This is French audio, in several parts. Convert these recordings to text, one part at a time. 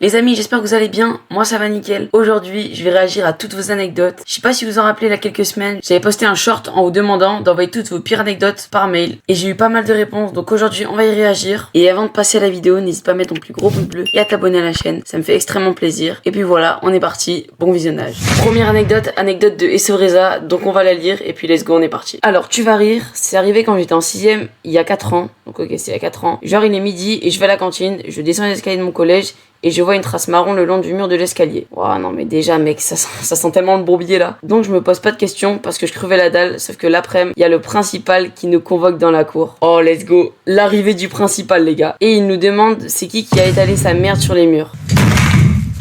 Les amis, j'espère que vous allez bien, moi ça va nickel. Aujourd'hui, je vais réagir à toutes vos anecdotes. Je sais pas si vous en rappelez il y a quelques semaines, j'avais posté un short en vous demandant d'envoyer toutes vos pires anecdotes par mail. Et j'ai eu pas mal de réponses, donc aujourd'hui on va y réagir. Et avant de passer à la vidéo, n'hésite pas à mettre ton plus gros pouce bleu et à t'abonner à la chaîne, ça me fait extrêmement plaisir. Et puis voilà, on est parti, bon visionnage. Première anecdote de Essoreza, donc on va la lire et puis let's go, on est parti. Alors tu vas rire, c'est arrivé quand j'étais en 6ème, il y a 4 ans. Donc ok, c'est il y a 4 ans. Genre il est midi et je vais à la cantine, je descends les escaliers de mon collège et je vois une trace marron le long du mur de l'escalier. Ouah non mais déjà mec, ça sent tellement le bourbier là. Donc je me pose pas de questions parce que je crevais la dalle, sauf que l'après-midi, il y a le principal qui nous convoque dans la cour. Oh let's go, l'arrivée du principal les gars. Et il nous demande c'est qui a étalé sa merde sur les murs.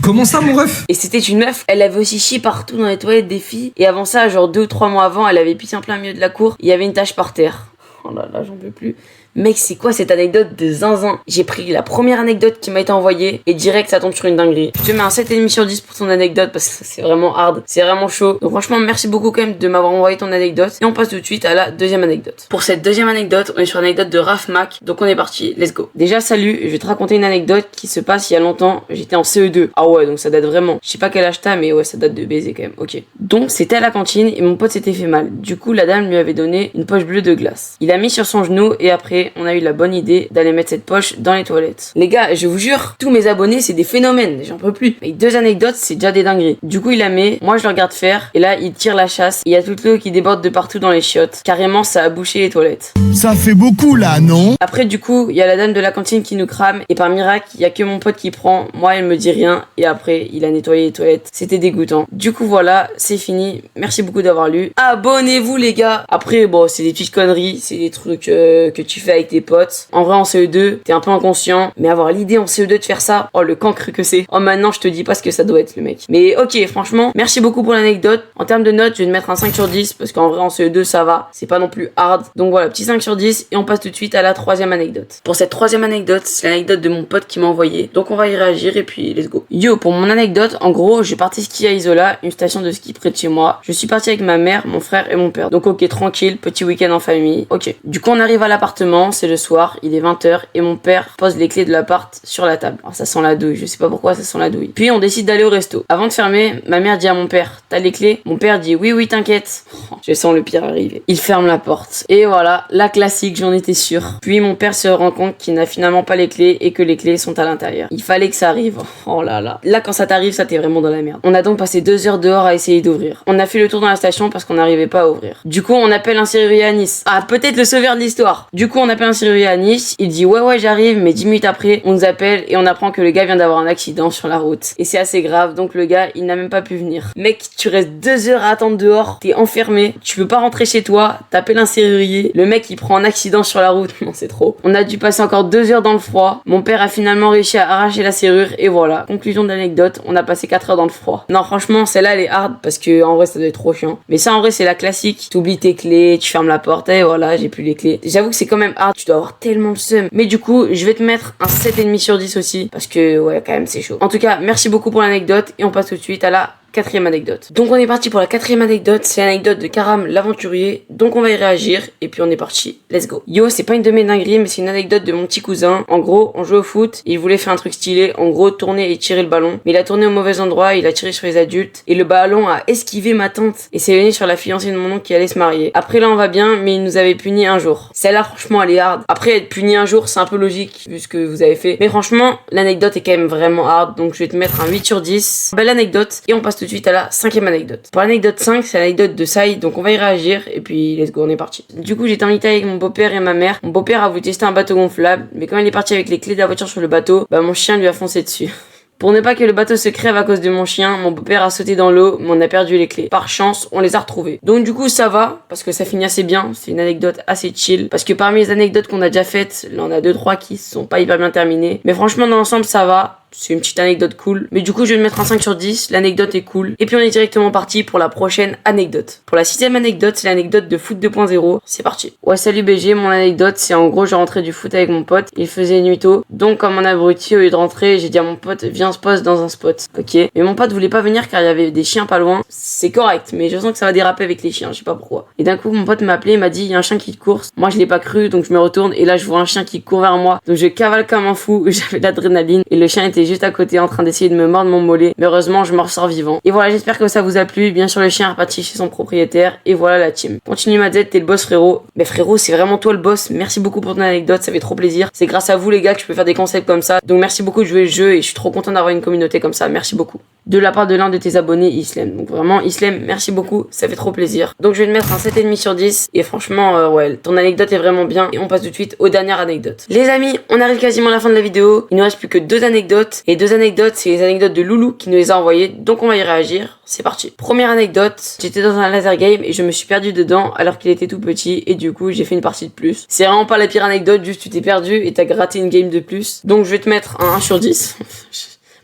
Comment ça mon ref? Et c'était une meuf, elle avait aussi chié partout dans les toilettes des filles. Et avant ça, genre 2 ou 3 mois avant, elle avait pissé en plein milieu de la cour, il y avait une tache par terre. Oh là là, j'en peux plus. Mec, c'est quoi cette anecdote de zinzin? J'ai pris la première anecdote qui m'a été envoyée et direct ça tombe sur une dinguerie. Je te mets un 7,5 sur 10 pour ton anecdote parce que c'est vraiment hard, c'est vraiment chaud. Donc franchement, merci beaucoup quand même de m'avoir envoyé ton anecdote. Et on passe tout de suite à la deuxième anecdote. Pour cette deuxième anecdote, on est sur l'anecdote de Raph Mac. Donc on est parti, let's go. Déjà salut, je vais te raconter une anecdote qui se passe il y a longtemps. J'étais en CE2. Ah ouais, donc ça date vraiment. Je sais pas quel âge t'as, mais ouais, ça date de baiser quand même. Ok. Donc c'était à la cantine et mon pote s'était fait mal. Du coup, la dame lui avait donné une poche bleue de glace. Il a mis sur son genou et après, on a eu la bonne idée d'aller mettre cette poche dans les toilettes. Les gars, je vous jure, tous mes abonnés, c'est des phénomènes, j'en peux plus. Mais 2 anecdotes, c'est déjà des dingueries. Du coup, il la met, moi je le regarde faire, et là, il tire la chasse, il y a toute l'eau qui déborde de partout dans les chiottes. Carrément, ça a bouché les toilettes. Ça fait beaucoup là, non? Après, du coup, il y a la dame de la cantine qui nous crame, et par miracle, il y a que mon pote qui prend, moi, elle me dit rien, et après, il a nettoyé les toilettes. C'était dégoûtant. Du coup, voilà, c'est fini. Merci beaucoup d'avoir lu. Abonnez-vous, les gars! Après, bon, c'est des petites conneries, c'est des trucs que tu fais avec tes potes. En vrai, en CE2, t'es un peu inconscient, mais avoir l'idée en CE2 de faire ça, oh le cancre que c'est. Oh maintenant, je te dis pas ce que ça doit être le mec. Mais ok, franchement, merci beaucoup pour l'anecdote. En termes de notes, je vais te mettre un 5 sur 10 parce qu'en vrai en CE2 ça va, c'est pas non plus hard. Donc voilà, petit 5 sur 10 et on passe tout de suite à la troisième anecdote. Pour cette troisième anecdote, c'est l'anecdote de mon pote qui m'a envoyé. Donc on va y réagir et puis let's go. Yo, pour mon anecdote, en gros, j'ai parti skier à Isola, une station de ski près de chez moi. Je suis parti avec ma mère, mon frère et mon père. Donc ok, tranquille, petit week-end en famille. Ok. Du coup, on arrive à l'appartement, c'est le soir, il est 20h et mon père pose les clés de l'appart sur la table. Alors ça sent la douille, je sais pas pourquoi ça sent la douille. Puis on décide d'aller au resto. Avant de fermer, ma mère dit à mon père, t'as les clés? Mon père dit oui t'inquiète. Je sens le pire arriver. Il ferme la porte. Et voilà, la classique, j'en étais sûr. Puis mon père se rend compte qu'il n'a finalement pas les clés et que les clés sont à l'intérieur. Il fallait que ça arrive. Oh là là. Là quand ça t'arrive, ça t'es vraiment dans la merde. On a donc passé 2 heures dehors à essayer d'ouvrir. On a fait le tour dans la station parce qu'on n'arrivait pas à ouvrir. Du coup on appelle un serrurier à Nice. Ah peut-être le sauveur de l'histoire. Du coup on appelle un serrurier à Nice. Il dit ouais j'arrive, mais 10 minutes après, on nous appelle et on apprend que le gars vient d'avoir un accident sur la route. Et c'est assez grave, donc le gars, il n'a même pas pu venir. Mec, tu restes 2 heures à attendre dehors, t'es enfermé, tu peux pas rentrer chez toi, t'appelles un serrurier, le mec il prend un accident sur la route, non c'est trop. On a dû passer encore 2 heures dans le froid, mon père a finalement réussi à arracher la serrure et voilà. Conclusion de l'anecdote, on a passé 4 heures dans le froid. Non franchement, celle-là elle est hard parce que en vrai ça doit être trop chiant. Mais ça en vrai c'est la classique, t'oublies tes clés, tu fermes la porte et voilà, j'ai plus les clés. J'avoue que c'est quand même hard, tu dois avoir tellement le seum. Mais du coup, je vais te mettre un 7,5 sur 10 aussi parce que ouais quand même c'est chaud. En tout cas merci beaucoup pour l'anecdote et on passe tout de suite à la 4e anecdote. Donc on est parti pour la 4e anecdote, c'est l'anecdote de Karam l'aventurier, donc on va y réagir et puis on est parti, let's go. Yo, c'est pas une de mes dingueries mais c'est une anecdote de mon petit cousin. En gros, on jouait au foot, et il voulait faire un truc stylé, en gros tourner et tirer le ballon, mais il a tourné au mauvais endroit, il a tiré sur les adultes et le ballon a esquivé ma tante et s'est venu sur la fiancée de mon oncle qui allait se marier. Après là on va bien, mais il nous avait puni un jour. Celle-là franchement elle est hard. Après être puni un jour c'est un peu logique vu ce que vous avez fait, mais franchement l'anecdote est quand même vraiment hard, donc je vais te mettre un 8 sur 10. Belle anecdote et on passe tout de suite à la 5e anecdote. Pour l'anecdote 5, c'est l'anecdote de Sai, donc on va y réagir et puis let's go, on est parti. Du coup, j'étais invité avec mon beau-père et ma mère. Mon beau-père a voulu tester un bateau gonflable, mais quand il est parti avec les clés de la voiture sur le bateau, bah mon chien lui a foncé dessus. Pour ne pas que le bateau se crève à cause de mon chien, mon beau-père a sauté dans l'eau, mais on a perdu les clés. Par chance, on les a retrouvées. Donc du coup, ça va, parce que ça finit assez bien. C'est une anecdote assez chill. Parce que parmi les anecdotes qu'on a déjà faites, là on a 2-3 qui sont pas hyper bien terminées. Mais franchement, dans l'ensemble, ça va. C'est une petite anecdote cool. Mais du coup, je vais te mettre un 5 sur 10. L'anecdote est cool. Et puis, on est directement parti pour la prochaine anecdote. Pour la 6e anecdote, c'est l'anecdote de foot 2.0. C'est parti. Ouais, salut BG. Mon anecdote, c'est en gros, je rentrais du foot avec mon pote. Il faisait nuit tôt. Donc, comme un abruti, au lieu de rentrer, j'ai dit à mon pote, viens, on se pose dans un spot. Ok. Mais mon pote voulait pas venir car il y avait des chiens pas loin. C'est correct. Mais je sens que ça va déraper avec les chiens. Je sais pas pourquoi. Et d'un coup, mon pote m'a appelé. Il m'a dit, il y a un chien qui te course. Moi, je l'ai pas cru. Donc, je me retourne. Et là, je vois un chien qui court vers moi. Donc, je cavale comme un fou. J'avais l'adrénaline. Et le chien était juste à côté en train d'essayer de me mordre mon mollet. Mais heureusement, je m'en ressors vivant. Et voilà, j'espère que ça vous a plu. Bien sûr, le chien est reparti chez son propriétaire. Et voilà la team. Continue Madzed, t'es le boss frérot. Mais frérot, c'est vraiment toi le boss. Merci beaucoup pour ton anecdote, ça fait trop plaisir. C'est grâce à vous les gars que je peux faire des concepts comme ça. Donc merci beaucoup de jouer le jeu et je suis trop content d'avoir une communauté comme ça. Merci beaucoup. De la part de l'un de tes abonnés, Islem. Donc vraiment, Islem, merci beaucoup, ça fait trop plaisir. Donc je vais te mettre un 7,5 sur 10. Et franchement, ouais, ton anecdote est vraiment bien. Et on passe tout de suite aux dernières anecdotes. Les amis, on arrive quasiment à la fin de la vidéo. Il nous reste plus que 2 anecdotes. Et 2 anecdotes, c'est les anecdotes de Loulou qui nous les a envoyées. Donc on va y réagir. C'est parti. Première anecdote, j'étais dans un laser game et je me suis perdu dedans alors qu'il était tout petit. Et du coup, j'ai fait une partie de plus. C'est vraiment pas la pire anecdote, juste tu t'es perdu et t'as gratté une game de plus. Donc je vais te mettre un 1 sur 10.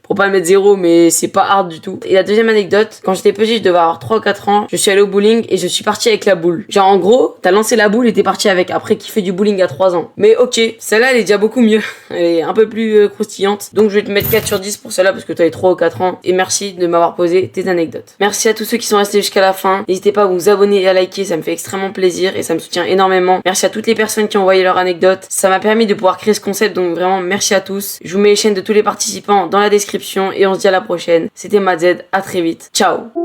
Pour pas mettre 0, mais c'est pas hard du tout. Et la deuxième anecdote, quand j'étais petit, je devais avoir 3 ou 4 ans, je suis allé au bowling et je suis parti avec la boule. Genre en gros, t'as lancé la boule et t'es parti avec, après qui fait du bowling à 3 ans. Mais ok, celle-là elle est déjà beaucoup mieux. Elle est un peu plus croustillante. Donc je vais te mettre 4 sur 10 pour celle-là parce que t'avais 3 ou 4 ans. Et merci de m'avoir posé tes anecdotes. Merci à tous ceux qui sont restés jusqu'à la fin. N'hésitez pas à vous abonner et à liker, ça me fait extrêmement plaisir et ça me soutient énormément. Merci à toutes les personnes qui ont envoyé leurs anecdotes. Ça m'a permis de pouvoir créer ce concept, donc vraiment merci à tous. Je vous mets les chaînes de tous les participants dans la description et on se dit à la prochaine. C'était Madzed, à très vite. Ciao.